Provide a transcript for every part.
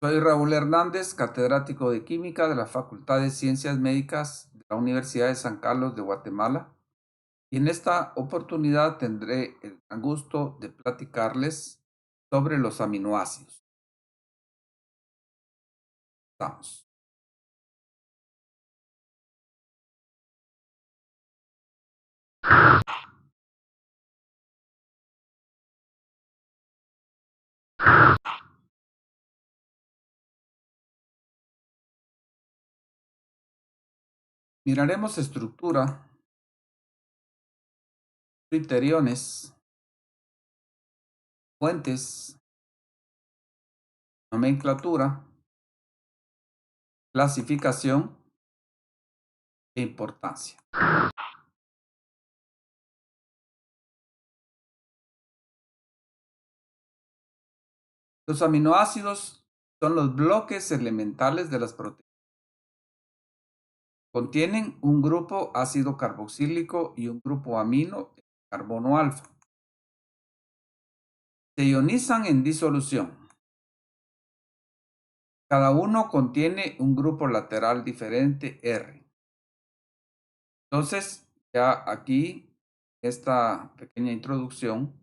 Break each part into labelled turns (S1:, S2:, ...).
S1: Soy Raúl Hernández, catedrático de Química de la Facultad de Ciencias Médicas de la Universidad de San Carlos de Guatemala, y en esta oportunidad tendré el gran gusto de platicarles sobre los aminoácidos. Vamos. Miraremos estructura, criterios, fuentes, nomenclatura, clasificación e importancia. Los aminoácidos son los bloques elementales de las proteínas. Contienen un grupo ácido carboxílico y un grupo amino, carbono alfa. Se ionizan en disolución. Cada uno contiene un grupo lateral diferente R. Entonces, ya aquí, esta pequeña introducción,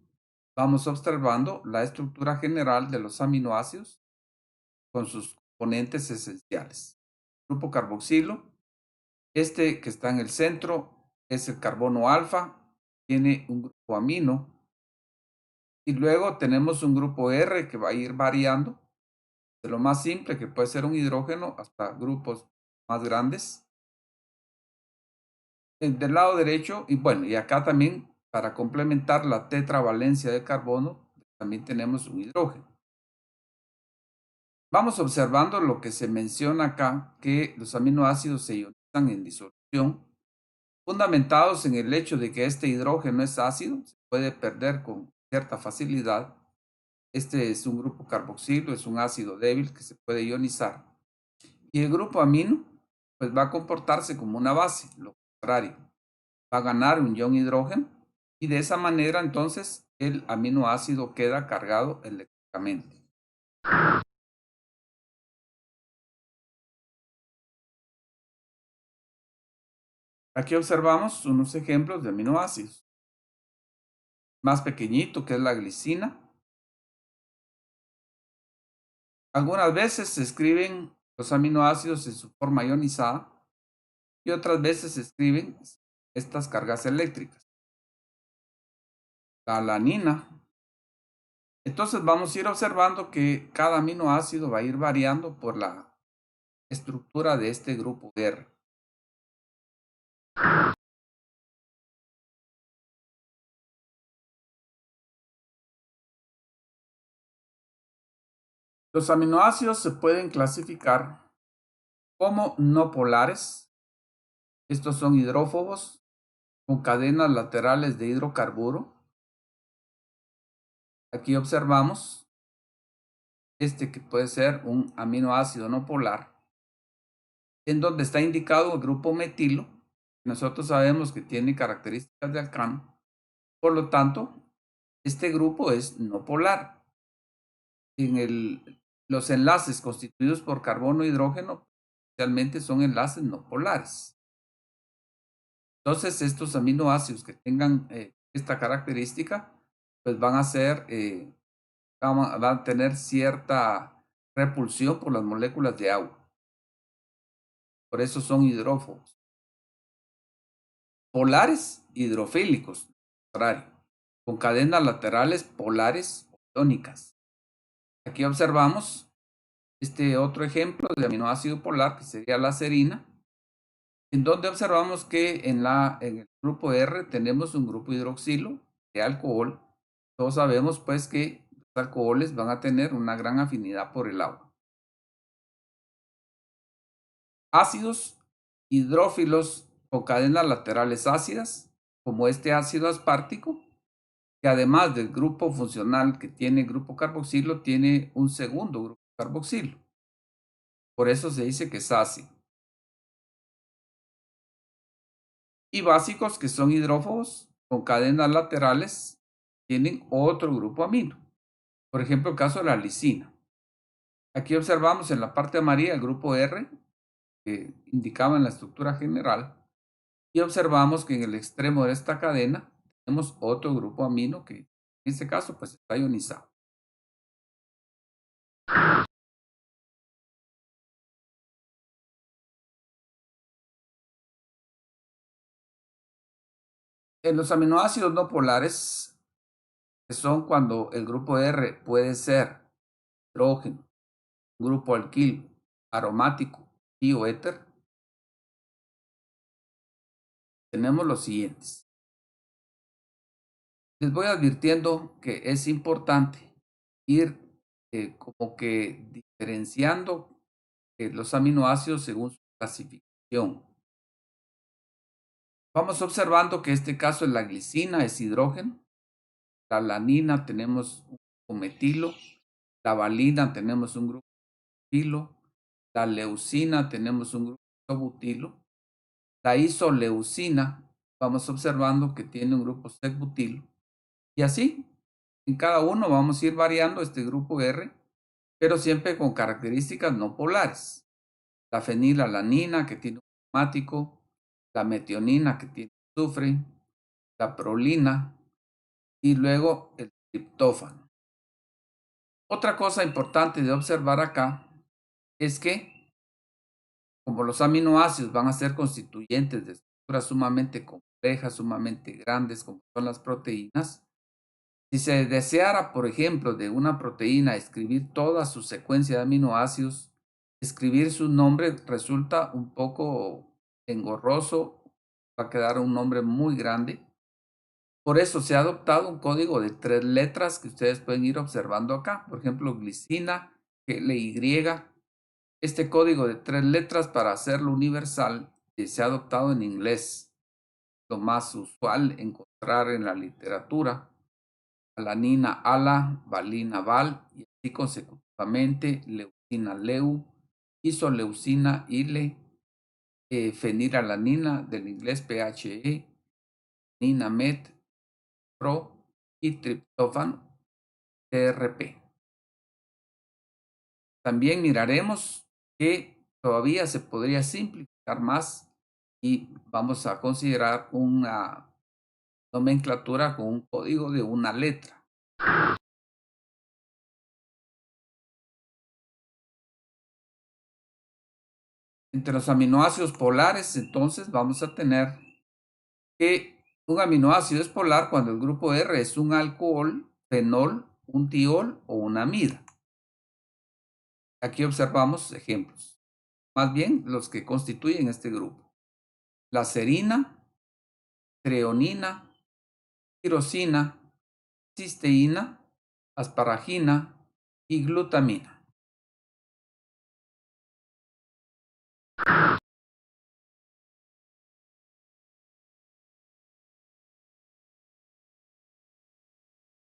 S1: vamos observando la estructura general de los aminoácidos con sus componentes esenciales. Grupo carboxilo, este que está en el centro es el carbono alfa, tiene un grupo amino, y luego tenemos un grupo R que va a ir variando, de lo más simple que puede ser un hidrógeno hasta grupos más grandes. Del lado derecho, y bueno, y acá también para complementar la tetravalencia de carbono, también tenemos un hidrógeno. Vamos observando lo que se menciona acá, que los aminoácidos se ionizan en disolución, fundamentados en el hecho de que este hidrógeno es ácido, se puede perder con cierta facilidad. Este es un grupo carboxilo, es un ácido débil que se puede ionizar. Y el grupo amino, pues va a comportarse como una base, lo contrario, va a ganar un ion hidrógeno y de esa manera entonces el aminoácido queda cargado eléctricamente. Aquí observamos unos ejemplos de aminoácidos. Más pequeñito, que es la glicina. Algunas veces se escriben los aminoácidos en su forma ionizada y otras veces se escriben estas cargas eléctricas. La alanina. Entonces vamos a ir observando que cada aminoácido va a ir variando por la estructura de este grupo R. Los aminoácidos se pueden clasificar como no polares. Estos son hidrófobos con cadenas laterales de hidrocarburo. Aquí observamos este que puede ser un aminoácido no polar, en donde está indicado el grupo metilo. Nosotros sabemos que tiene características de alcano. Por lo tanto, este grupo es no polar. Los enlaces constituidos por carbono e hidrógeno realmente son enlaces no polares. Entonces, estos aminoácidos que tengan esta característica, pues van a tener cierta repulsión por las moléculas de agua. Por eso son hidrófobos. Polares, hidrofílicos, contrario, con cadenas laterales polares o iónicas. Aquí observamos este otro ejemplo de aminoácido polar, que sería la serina, en donde observamos que en el grupo R tenemos un grupo hidroxilo de alcohol. Todos sabemos pues que los alcoholes van a tener una gran afinidad por el agua. Ácidos hidrófilos con cadenas laterales ácidas, como este ácido aspartico, que además del grupo funcional que tiene el grupo carboxilo, tiene un segundo grupo carboxilo. Por eso se dice que es ácido. Y básicos, que son hidrófobos con cadenas laterales, tienen otro grupo amino. Por ejemplo, el caso de la lisina. Aquí observamos en la parte amarilla el grupo R, que indicaba en la estructura general, y observamos que en el extremo de esta cadena tenemos otro grupo amino que en este caso pues está ionizado. En los aminoácidos no polares, que son cuando el grupo R puede ser hidrógeno, grupo alquilo, aromático y o éter, tenemos los siguientes. Les voy advirtiendo que es importante ir como que diferenciando los aminoácidos según su clasificación. Vamos observando que este caso es la glicina, es hidrógeno, la alanina tenemos un grupo metilo, la valina tenemos un grupo butilo, la leucina tenemos un grupo butilo, la isoleucina vamos observando que tiene un grupo sec-butilo, y así en cada uno vamos a ir variando este grupo R, pero siempre con características no polares. La fenilalanina que tiene un aromático, la metionina que tiene azufre, la prolina y luego el triptófano. Otra cosa importante de observar acá es que como los aminoácidos van a ser constituyentes de estructuras sumamente complejas, sumamente grandes como son las proteínas, si se deseara, por ejemplo, de una proteína escribir toda su secuencia de aminoácidos, escribir su nombre resulta un poco engorroso, va a quedar un nombre muy grande. Por eso se ha adoptado un código de 3 letras que ustedes pueden ir observando acá. Por ejemplo, glicina, GLY. Este código de 3 letras para hacerlo universal se ha adoptado en inglés. Lo más usual encontrar en la literatura. Alanina, ala, valina, val, y así consecutivamente, leucina, leu, isoleucina, ile, fenilalanina, del inglés PHE, nina, met, pro, y triptófano, TRP. También miraremos que todavía se podría simplificar más y vamos a considerar una nomenclatura con un código de una letra. Entre los aminoácidos polares, entonces, vamos a tener que un aminoácido es polar cuando el grupo R es un alcohol, fenol, un tiol o una amida. Aquí observamos ejemplos, más bien los que constituyen este grupo. La serina, treonina, tirosina, cisteína, asparagina y glutamina.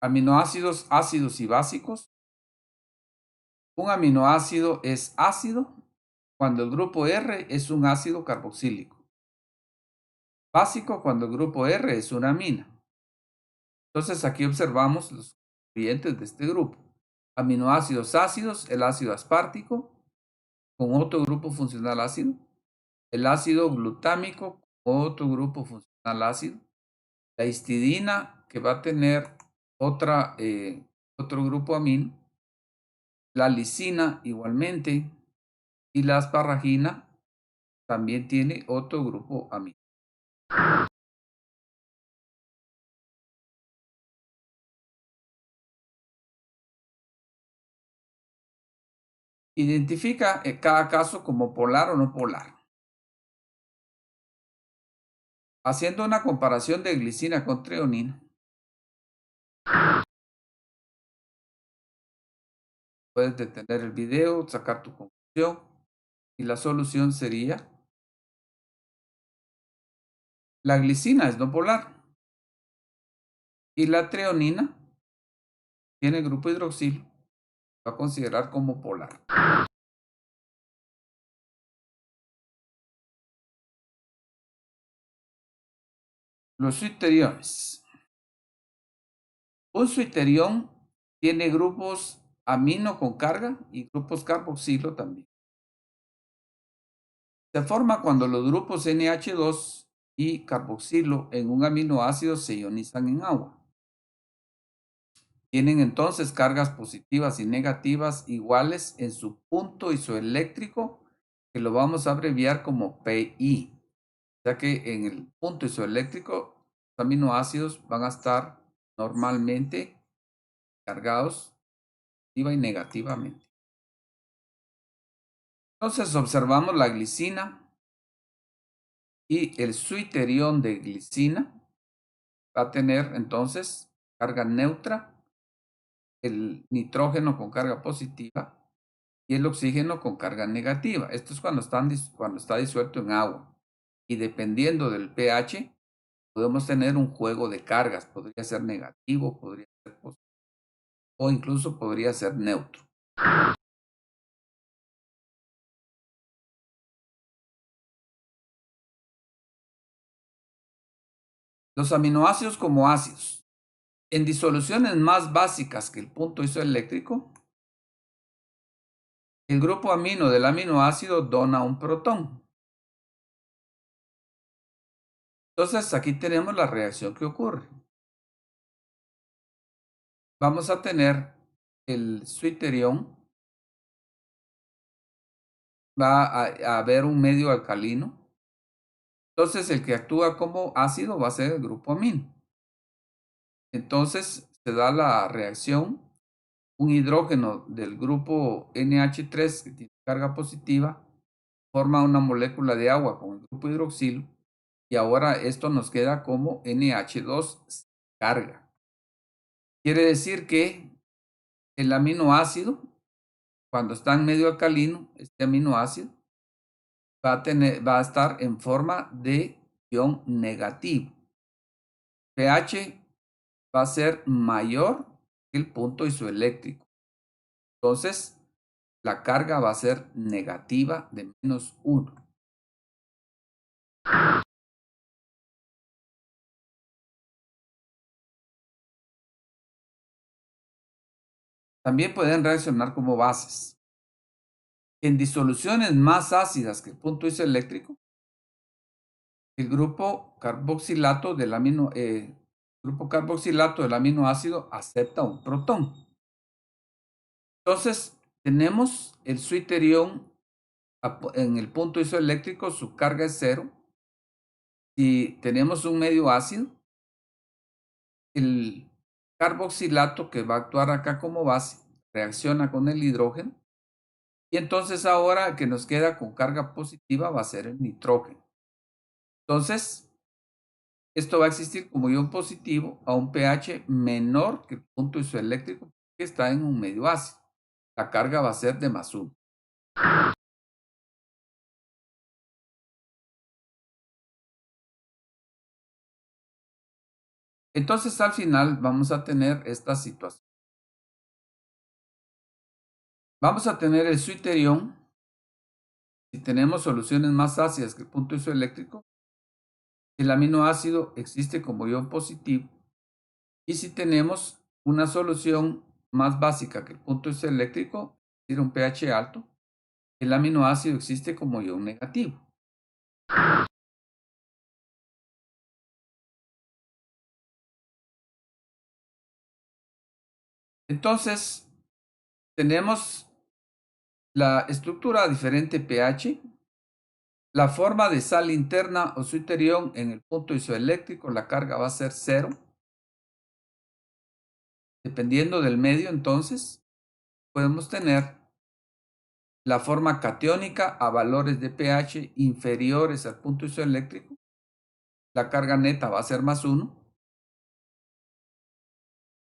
S1: Aminoácidos ácidos y básicos. Un aminoácido es ácido cuando el grupo R es un ácido carboxílico. Básico cuando el grupo R es una amina. Entonces aquí observamos los constituyentes de este grupo. Aminoácidos ácidos, el ácido aspartico con otro grupo funcional ácido, el ácido glutámico con otro grupo funcional ácido, la histidina que va a tener otro grupo amino, la lisina igualmente y la asparagina también tiene otro grupo amino. Identifica cada caso como polar o no polar. Haciendo una comparación de glicina con treonina, puedes detener el video, sacar tu conclusión y la solución sería la glicina es no polar y la treonina tiene grupo hidroxilo, va a considerar como polar. Los suiteriones. Un suiterión tiene grupos amino con carga y grupos carboxilo también. Se forma cuando los grupos NH2 y carboxilo en un aminoácido se ionizan en agua. Tienen entonces cargas positivas y negativas iguales en su punto isoeléctrico, que lo vamos a abreviar como Pi, ya que en el punto isoeléctrico los aminoácidos van a estar normalmente cargados positiva y negativamente. Entonces observamos la glicina y el suiterión de glicina va a tener entonces carga neutra, el nitrógeno con carga positiva y el oxígeno con carga negativa. Esto es cuando está disuelto en agua. Y dependiendo del pH, podemos tener un juego de cargas. Podría ser negativo, podría ser positivo o incluso podría ser neutro. Los aminoácidos como ácidos. En disoluciones más básicas que el punto isoeléctrico, el grupo amino del aminoácido dona un protón. Entonces aquí tenemos la reacción que ocurre. Vamos a tener el suiterión, va a haber un medio alcalino. Entonces el que actúa como ácido va a ser el grupo amino. Entonces se da la reacción, un hidrógeno del grupo NH3 que tiene carga positiva forma una molécula de agua con el grupo hidroxilo y ahora esto nos queda como NH2 sin carga. Quiere decir que el aminoácido, cuando está en medio alcalino, este aminoácido va a estar en forma de ion negativo. pH va a ser mayor que el punto isoeléctrico. Entonces, la carga va a ser negativa de -1. También pueden reaccionar como bases. En disoluciones más ácidas que el punto isoeléctrico, el grupo carboxilato del aminoácido acepta un protón. Entonces, tenemos el suiterión en el punto isoeléctrico, su carga es 0. Si tenemos un medio ácido, el carboxilato que va a actuar acá como base reacciona con el hidrógeno y entonces ahora que nos queda con carga positiva va a ser el nitrógeno. Entonces, esto va a existir como ion positivo a un pH menor que el punto isoeléctrico que está en un medio ácido. La carga va a ser de +1. Entonces, al final vamos a tener esta situación. Vamos a tener el suiterión. Si tenemos soluciones más ácidas que el punto isoeléctrico, el aminoácido existe como ion positivo. Y si tenemos una solución más básica que el punto isoeléctrico, es decir, un pH alto, el aminoácido existe como ion negativo. Entonces, tenemos la estructura a diferente pH, la forma de sal interna o suiterión en el punto isoeléctrico, la carga va a ser 0. Dependiendo del medio, entonces, podemos tener la forma catiónica a valores de pH inferiores al punto isoeléctrico. La carga neta va a ser +1.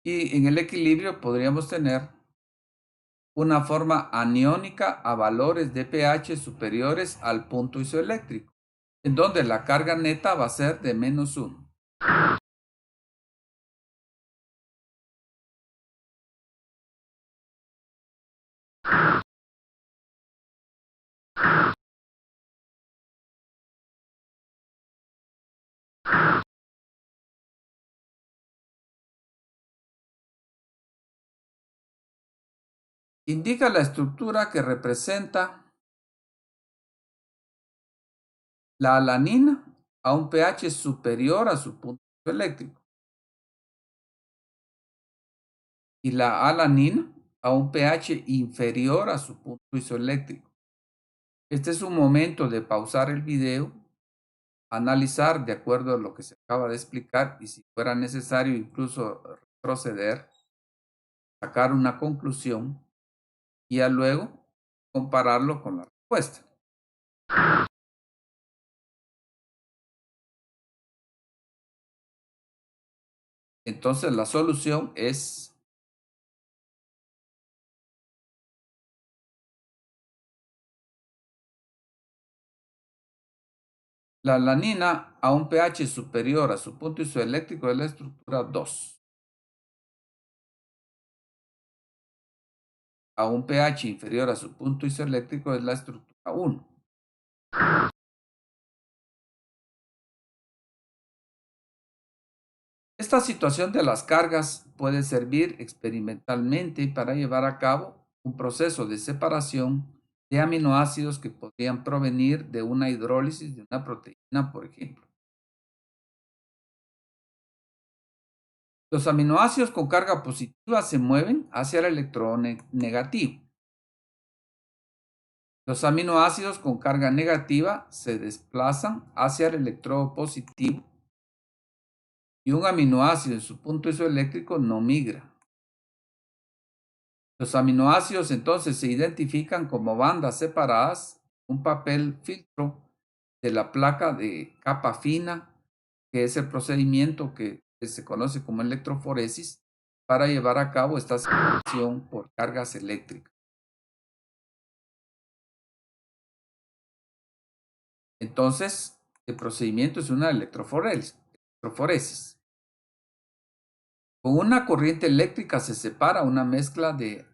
S1: Y en el equilibrio podríamos tener una forma aniónica a valores de pH superiores al punto isoeléctrico, en donde la carga neta va a ser de -1. Indica la estructura que representa la alanina a un pH superior a su punto eléctrico y la alanina a un pH inferior a su punto isoeléctrico. Este es un momento de pausar el video, analizar de acuerdo a lo que se acaba de explicar y si fuera necesario incluso retroceder, sacar una conclusión y ya luego compararlo con la respuesta. Entonces la solución es la alanina a un pH superior a su punto isoeléctrico de la estructura 2. A un pH inferior a su punto isoeléctrico es la estructura 1. Esta situación de las cargas puede servir experimentalmente para llevar a cabo un proceso de separación de aminoácidos que podrían provenir de una hidrólisis de una proteína, por ejemplo. Los aminoácidos con carga positiva se mueven hacia el electrodo negativo. Los aminoácidos con carga negativa se desplazan hacia el electrodo positivo y un aminoácido en su punto isoeléctrico no migra. Los aminoácidos entonces se identifican como bandas separadas, un papel filtro de la placa de capa fina, que es el procedimiento que se conoce como electroforesis, para llevar a cabo esta separación por cargas eléctricas. Entonces, el procedimiento es una electroforesis. Con una corriente eléctrica se separa una mezcla de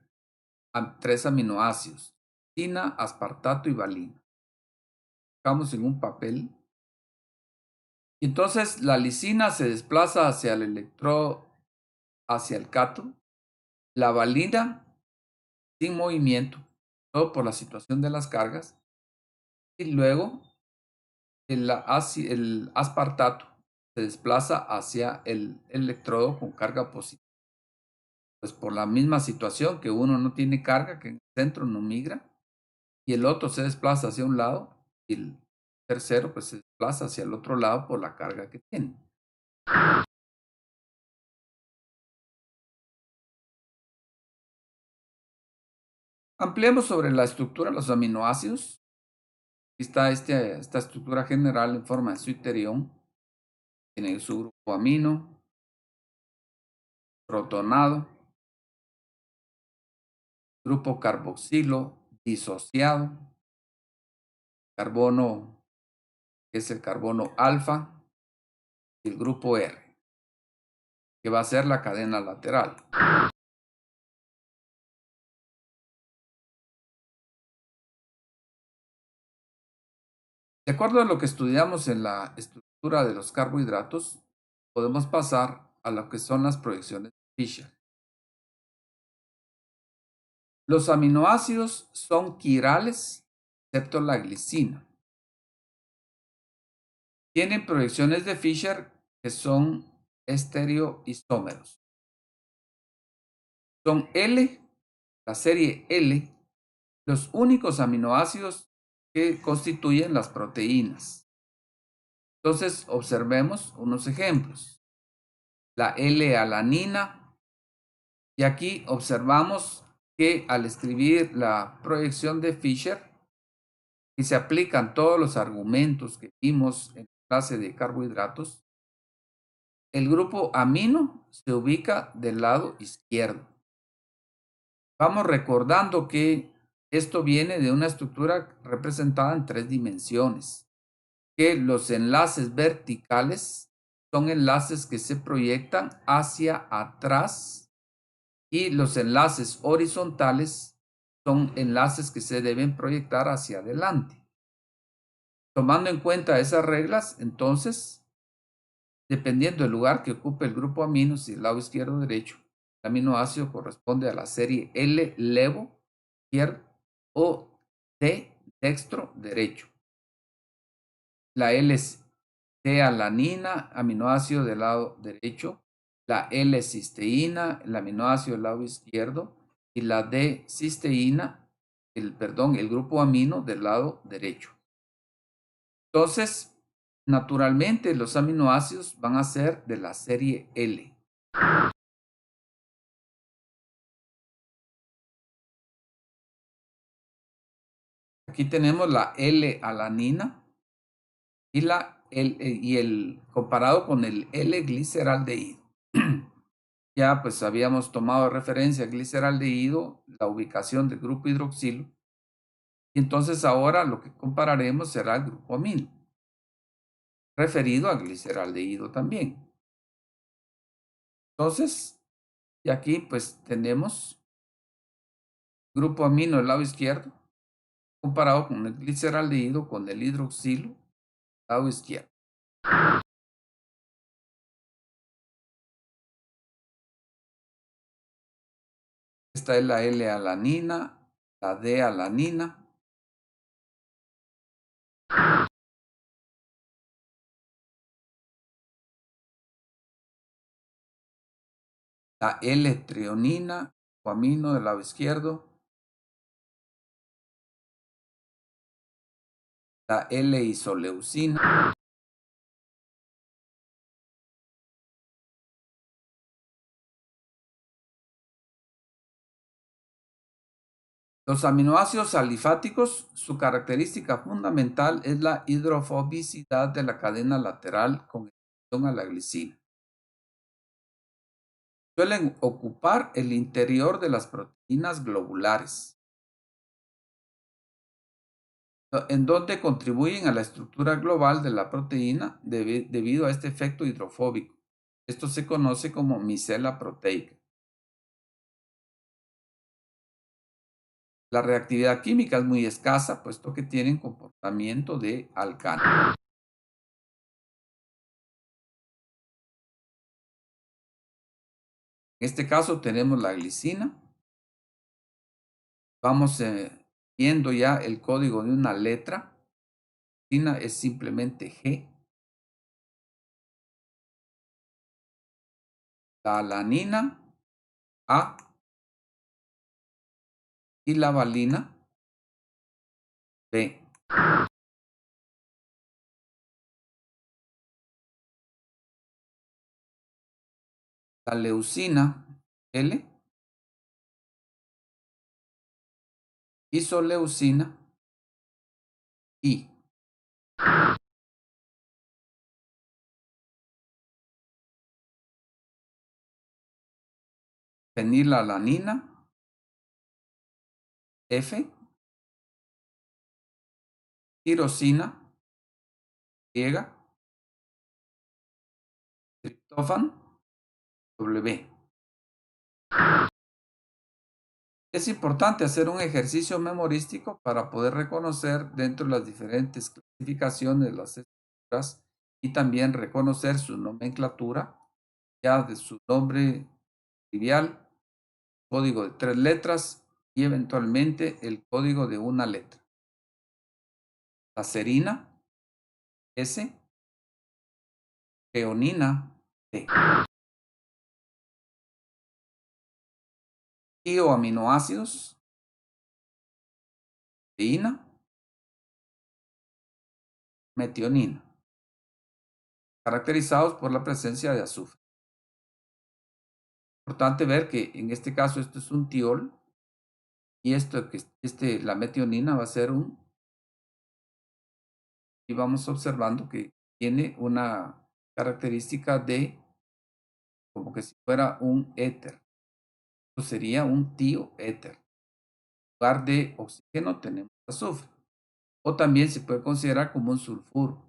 S1: 3 aminoácidos, lisina, aspartato y valina. Colocamos en un papel. Y entonces la lisina se desplaza hacia el electrodo, hacia el cátodo. La valina sin movimiento, todo por la situación de las cargas. Y luego el aspartato se desplaza hacia el electrodo con carga positiva. Pues por la misma situación que uno no tiene carga, que en el centro no migra, y el otro se desplaza hacia un lado, y el tercero pues se desplaza hacia el otro lado por la carga que tiene. Ampliemos sobre la estructura de los aminoácidos. Aquí está esta estructura general en forma de suiterión. Tiene su grupo amino, protonado, grupo carboxilo disociado, carbono, que es el carbono alfa, y el grupo R, que va a ser la cadena lateral. De acuerdo a lo que estudiamos en la estructura de los carbohidratos, podemos pasar a lo que son las proyecciones de Fischer. Los aminoácidos son quirales, excepto la glicina. Tienen proyecciones de Fischer que son estereoisómeros. Son L, la serie L, los únicos aminoácidos que constituyen las proteínas. Entonces, observemos unos ejemplos. La L-alanina, y aquí observamos que al escribir la proyección de Fischer, y se aplican todos los argumentos que vimos en la clase de carbohidratos, el grupo amino se ubica del lado izquierdo. Vamos recordando que esto viene de una estructura representada en 3 dimensiones, que los enlaces verticales son enlaces que se proyectan hacia atrás y los enlaces horizontales son enlaces que se deben proyectar hacia adelante. Tomando en cuenta esas reglas, entonces, dependiendo del lugar que ocupe el grupo amino, si el lado izquierdo o derecho, el aminoácido corresponde a la serie L-levo izquierdo o D dextro derecho. La L-T-alanina, aminoácido del lado derecho, la L-cisteína, el aminoácido del lado izquierdo, y la D-cisteína, el grupo amino del lado derecho. Entonces, naturalmente los aminoácidos van a ser de la serie L. Aquí tenemos la L-alanina y el comparado con el L-gliceraldehído. Ya pues habíamos tomado referencia al gliceraldehído, la ubicación del grupo hidroxilo, y entonces ahora lo que compararemos será el grupo amino, referido al gliceraldehído también. Entonces, y aquí pues tenemos grupo amino del lado izquierdo, comparado con el gliceraldehído con el hidroxilo, lado izquierdo. Esta es la L-alanina, la D-alanina, la L-trionina, amino del lado izquierdo, la L-isoleucina, los aminoácidos alifáticos, su característica fundamental es la hidrofobicidad de la cadena lateral con relación a la glicina. Suelen ocupar el interior de las proteínas globulares, en donde contribuyen a la estructura global de la proteína debido a este efecto hidrofóbico. Esto se conoce como micela proteica. La reactividad química es muy escasa, puesto que tienen comportamiento de alcano. En este caso tenemos la glicina. Vamos viendo ya el código de una letra. Glicina es simplemente G. La alanina, A. Y la valina, B. La leucina, L. Isoleucina, I. Fenilalanina, F. Tirosina, Y. Triptófano, W. Es importante hacer un ejercicio memorístico para poder reconocer dentro de las diferentes clasificaciones las estructuras y también reconocer su nomenclatura, ya de su nombre trivial, código de 3 letras y eventualmente el código de una letra. La serina, S. Treonina, T. Y o aminoácidos, teína, metionina, caracterizados por la presencia de azufre. Importante ver que en este caso esto es un tiol y la metionina va a ser y vamos observando que tiene una característica de como que si fuera un éter. Esto sería un tioéter. En lugar de oxígeno tenemos azufre. O también se puede considerar como un sulfuro.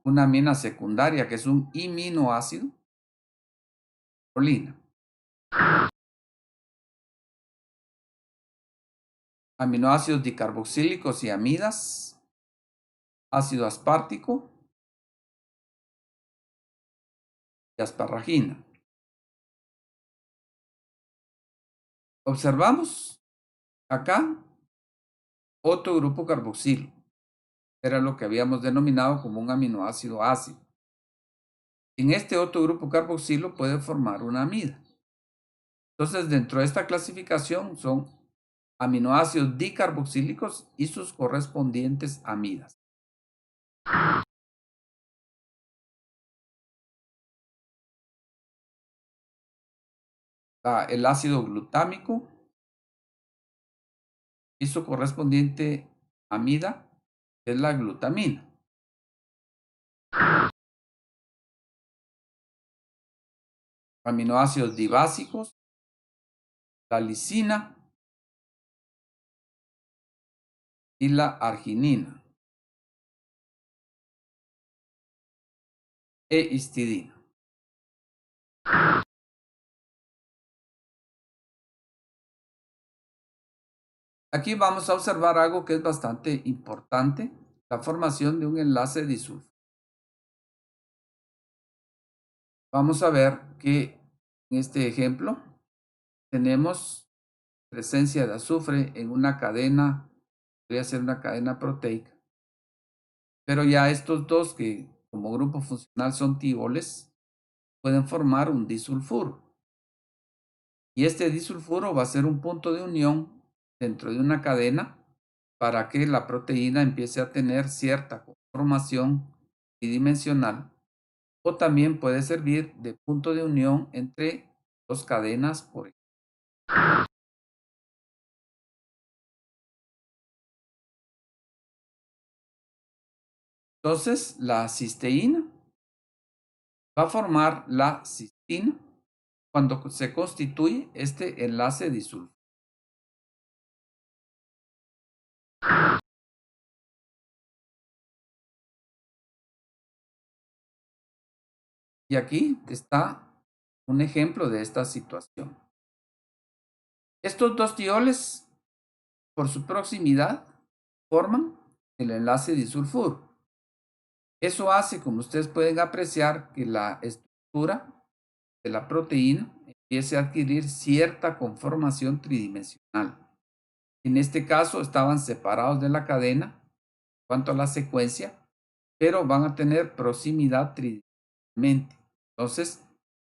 S1: Una amina secundaria que es un iminoácido, prolina. Aminoácidos dicarboxílicos y amidas, ácido aspartico y asparragina. Observamos acá otro grupo carboxilo. Era lo que habíamos denominado como un aminoácido ácido. En este otro grupo carboxilo puede formar una amida. Entonces, dentro de esta clasificación son aminoácidos dicarboxílicos y sus correspondientes amidas. El ácido glutámico y su correspondiente amida es la glutamina. Aminoácidos dibásicos, la lisina y la arginina e histidina. Aquí vamos a observar algo que es bastante importante, la formación de un enlace disulfuro. Vamos a ver que en este ejemplo tenemos presencia de azufre en una cadena, podría ser una cadena proteica, pero ya estos dos que como grupo funcional son tioles, pueden formar un disulfuro. Y este disulfuro va a ser un punto de unión dentro de una cadena para que la proteína empiece a tener cierta conformación tridimensional, o también puede servir de punto de unión entre dos cadenas por ejemplo. Entonces, la cisteína va a formar la cistina cuando se constituye este enlace disulfuro. Y aquí está un ejemplo de esta situación. Estos dos tioles, por su proximidad, forman el enlace disulfuro. Eso hace, como ustedes pueden apreciar, que la estructura de la proteína empiece a adquirir cierta conformación tridimensional. En este caso estaban separados de la cadena en cuanto a la secuencia, pero van a tener proximidad tridimensionalmente. Entonces,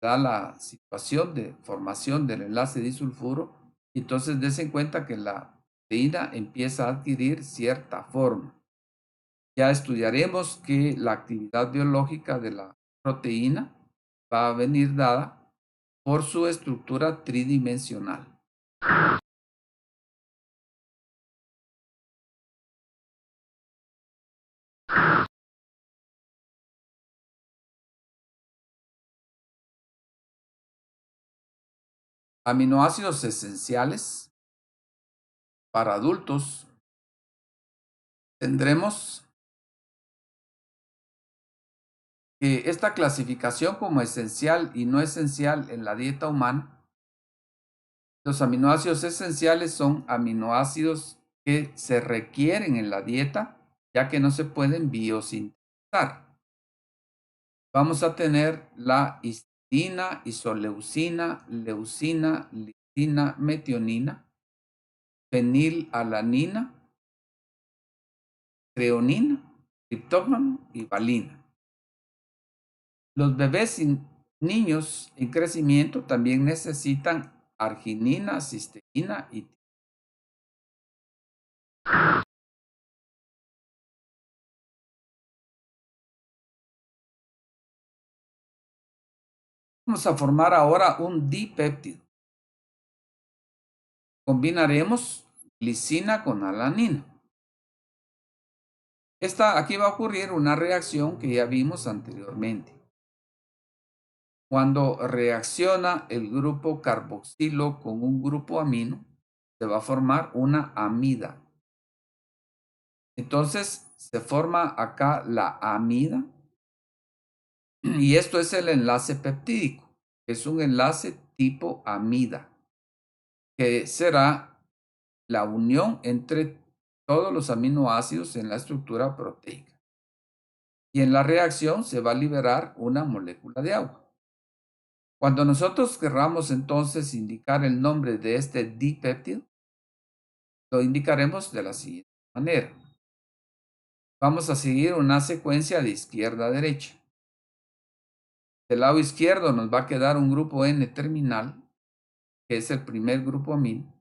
S1: da la situación de formación del enlace disulfuro y entonces des en cuenta que la proteína empieza a adquirir cierta forma. Ya estudiaremos que la actividad biológica de la proteína va a venir dada por su estructura tridimensional. Aminoácidos esenciales para adultos. Tendremos que esta clasificación como esencial y no esencial en la dieta humana. Los aminoácidos esenciales son aminoácidos que se requieren en la dieta, ya que no se pueden biosintetizar. Vamos a tener la histidina, isoleucina, leucina, lisina, metionina, fenilalanina, treonina, triptófano y valina. Los bebés y niños en crecimiento también necesitan arginina, cisteína y vamos a formar ahora un dipéptido. Combinaremos glicina con alanina. Aquí va a ocurrir una reacción que ya vimos anteriormente. Cuando reacciona el grupo carboxilo con un grupo amino, se va a formar una amida. Entonces se forma acá la amida y esto es el enlace peptídico. Es un enlace tipo amida, que será la unión entre todos los aminoácidos en la estructura proteica. y en la reacción se va a liberar una molécula de agua. Cuando nosotros querramos entonces indicar el nombre de este dipéptido, lo indicaremos de la siguiente manera. Vamos a seguir una secuencia de izquierda a derecha. Del lado izquierdo nos va a quedar un grupo N terminal, que es el primer grupo amino,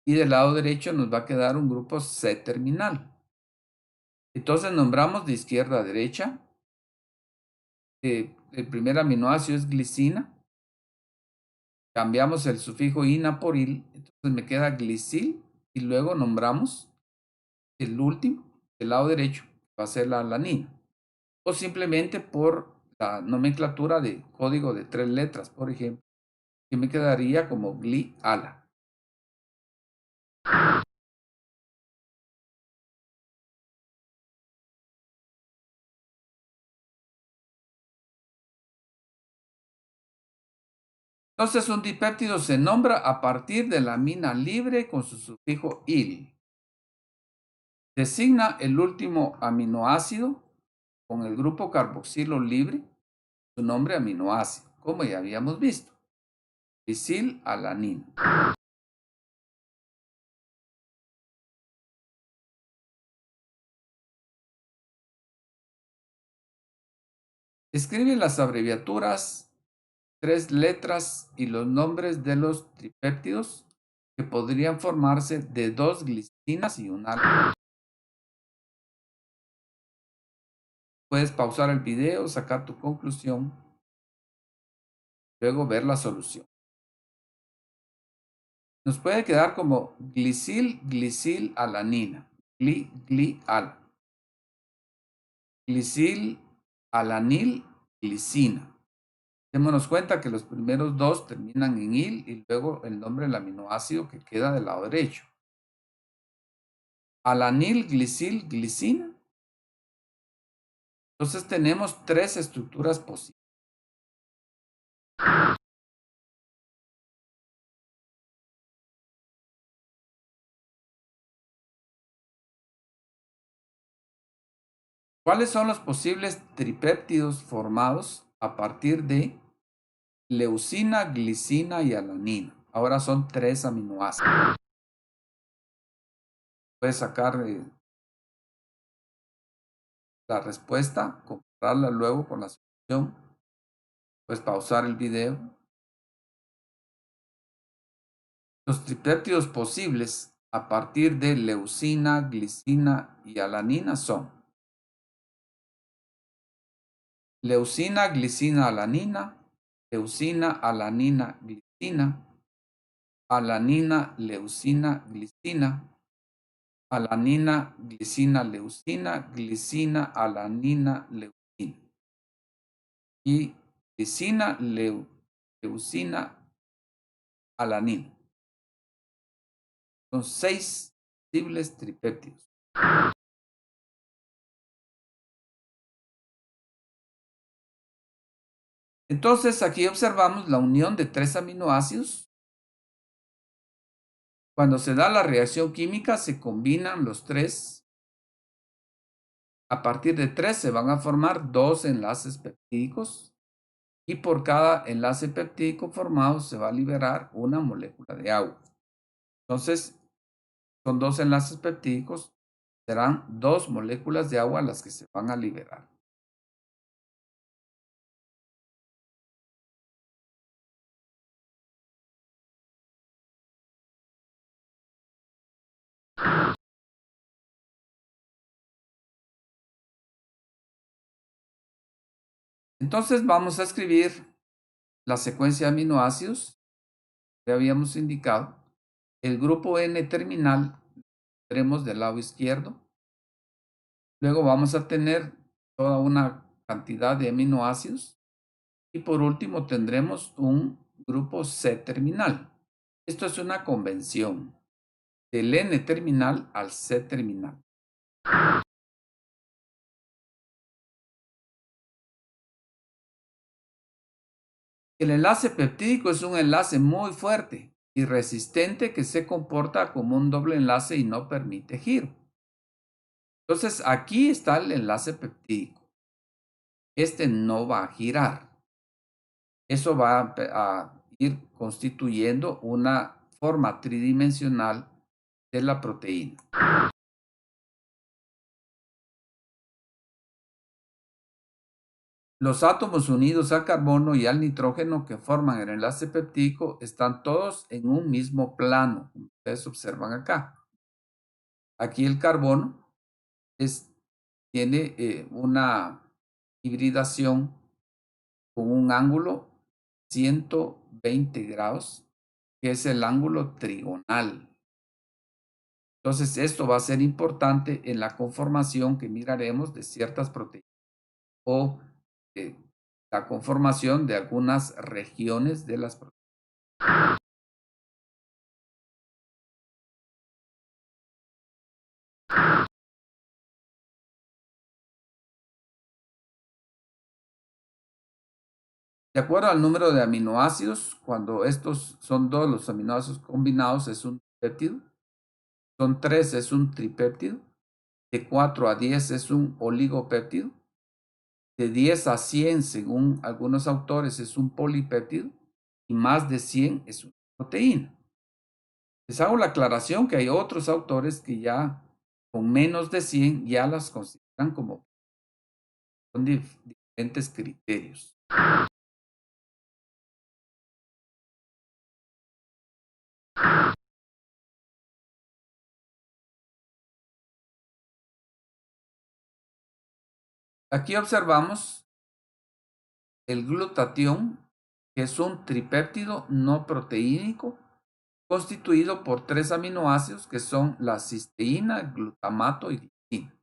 S1: y del lado derecho nos va a quedar un grupo C terminal. Entonces nombramos de izquierda a derecha. El primer aminoácido es glicina. Cambiamos el sufijo ina por il, entonces me queda glicil y luego nombramos el último del lado derecho, va a ser la alanina. O simplemente por la nomenclatura de código de 3 letras, por ejemplo, que me quedaría como gli-ala. Entonces un dipéptido se nombra a partir de la amina libre con su sufijo il. Designa el último aminoácido con el grupo carboxilo libre, su nombre aminoácido, como ya habíamos visto, glicil-alanina. Escribe las abreviaturas, 3 letras y los nombres de los tripéptidos que podrían formarse de 2 glicinas y una alanina. Puedes pausar el video, sacar tu conclusión, luego ver la solución. Nos puede quedar como glicil-alanina, gli-ala. Glicil-alanil-glicina. Démonos cuenta que los primeros dos terminan en il y luego el nombre del aminoácido que queda del lado derecho. Alanil-glicil-glicina. Entonces tenemos 3 estructuras posibles. ¿Cuáles son los posibles tripéptidos formados a partir de leucina, glicina y alanina? Ahora son 3 aminoácidos. Puedes sacar la respuesta, compararla luego con la solución. Puedes pausar el video. Los tripéptidos posibles a partir de leucina, glicina y alanina son leucina, glicina, alanina, leucina, alanina, glicina, alanina, leucina, glicina, alanina, glicina, leucina, glicina, alanina, leucina y glicina, leucina, alanina. Son 6 posibles tripéptidos. Entonces aquí observamos la unión de 3 aminoácidos. Cuando se da la reacción química se combinan los 3. A partir de 3 se van a formar 2 enlaces peptídicos y por cada enlace peptídico formado se va a liberar una molécula de agua. Entonces son 2 enlaces peptídicos, serán 2 moléculas de agua las que se van a liberar. Entonces vamos a escribir la secuencia de aminoácidos que habíamos indicado. El grupo N terminal tendremos del lado izquierdo. Luego vamos a tener toda una cantidad de aminoácidos. Y por último tendremos un grupo C terminal. Esto es una convención del N terminal al C terminal. El enlace peptídico es un enlace muy fuerte y resistente que se comporta como un doble enlace y no permite giro. Entonces aquí está el enlace peptídico. este no va a girar. Eso va a ir constituyendo una forma tridimensional de la proteína. Los átomos unidos al carbono y al nitrógeno que forman el enlace peptídico están todos en un mismo plano, como ustedes observan acá. Aquí el carbono tiene una hibridación con un ángulo 120 grados, que es el ángulo trigonal. Entonces, esto va a ser importante en la conformación que miraremos de ciertas proteínas o la conformación de algunas regiones de las proteínas. De acuerdo al número de aminoácidos, cuando estos son dos los aminoácidos combinados es un péptido, son 3 es un tripéptido, de 4 a 10 es un oligopéptido, de 10 a 100 según algunos autores es un polipéptido y más de 100 es una proteína. Les hago la aclaración que hay otros autores que ya con menos de 100 ya las consideran como son diferentes criterios. Aquí observamos el glutatión, que es un tripéptido no proteínico constituido por 3 aminoácidos que son la cisteína, glutamato y glicina.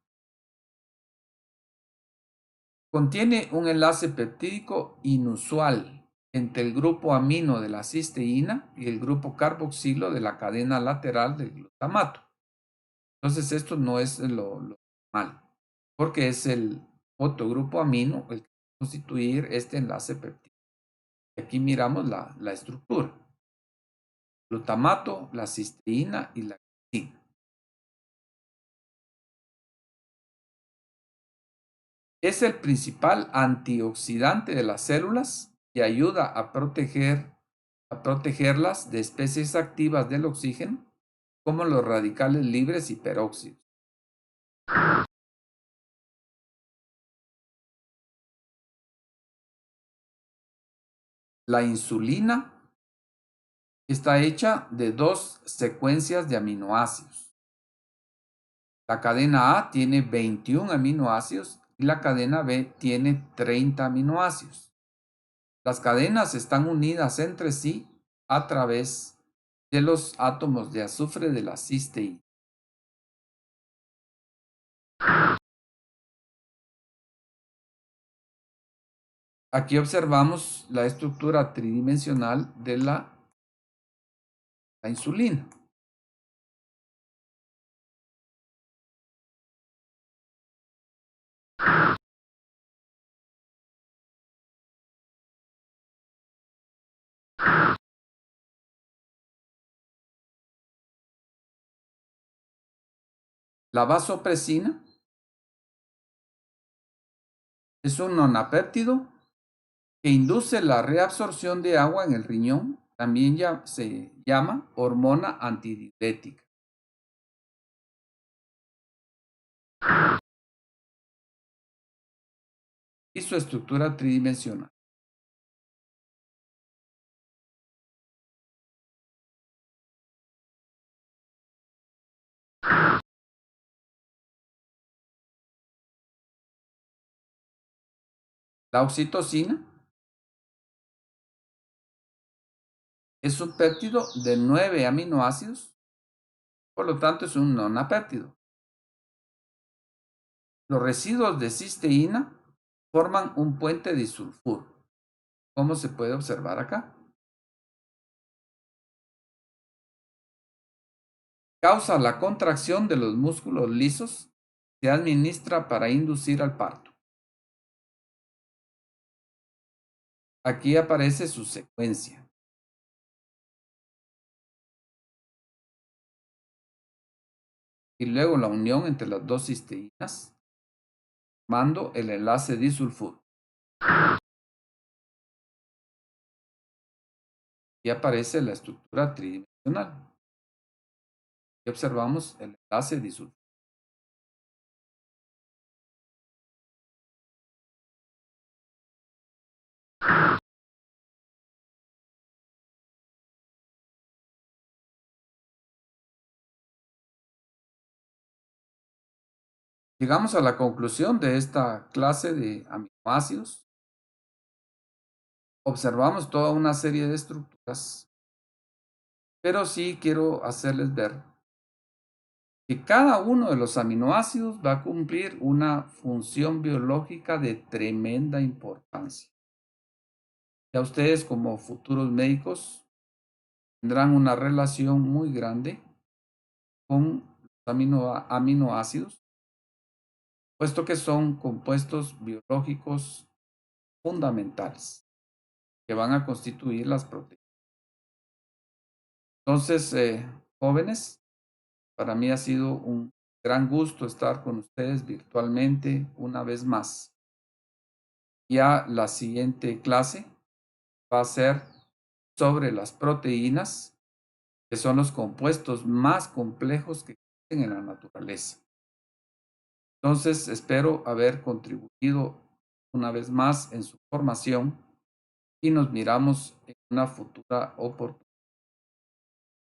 S1: Contiene un enlace peptídico inusual entre el grupo amino de la cisteína y el grupo carboxilo de la cadena lateral del glutamato. Entonces esto no es lo normal, porque es el otro grupo amino el que va a constituir este enlace peptídico. Aquí miramos la estructura. Glutamato, la cisteína y la glicina. Es el principal antioxidante de las células y ayuda a protegerlas de especies activas del oxígeno, como los radicales libres y peróxidos. La insulina está hecha de 2 secuencias de aminoácidos. La cadena A tiene 21 aminoácidos y la cadena B tiene 30 aminoácidos. Las cadenas están unidas entre sí a través de los átomos de azufre de la cisteína. Aquí observamos la estructura tridimensional de la insulina. La vasopresina es un nonapéptido que induce la reabsorción de agua en el riñón. También ya se llama hormona antidiurética. Y su estructura tridimensional. La oxitocina es un péptido de 9 aminoácidos, por lo tanto es un nonapéptido. Los residuos de cisteína forman un puente disulfuro, como se puede observar acá. Causa la contracción de los músculos lisos. Se administra para inducir al parto. Aquí aparece su secuencia. Y luego la unión entre las dos cisteínas, formando el enlace disulfuro. Y aparece la estructura tridimensional. Y observamos el enlace disulfuro. Llegamos a la conclusión de esta clase de aminoácidos. Observamos toda una serie de estructuras, pero sí quiero hacerles ver que cada uno de los aminoácidos va a cumplir una función biológica de tremenda importancia. Ya ustedes como futuros médicos tendrán una relación muy grande con los aminoácidos, puesto que son compuestos biológicos fundamentales que van a constituir las proteínas. Entonces, jóvenes, para mí ha sido un gran gusto estar con ustedes virtualmente una vez más. Ya la siguiente clase va a ser sobre las proteínas, que son los compuestos más complejos que existen en la naturaleza. Entonces, espero haber contribuido una vez más en su formación y nos miramos en una futura oportunidad.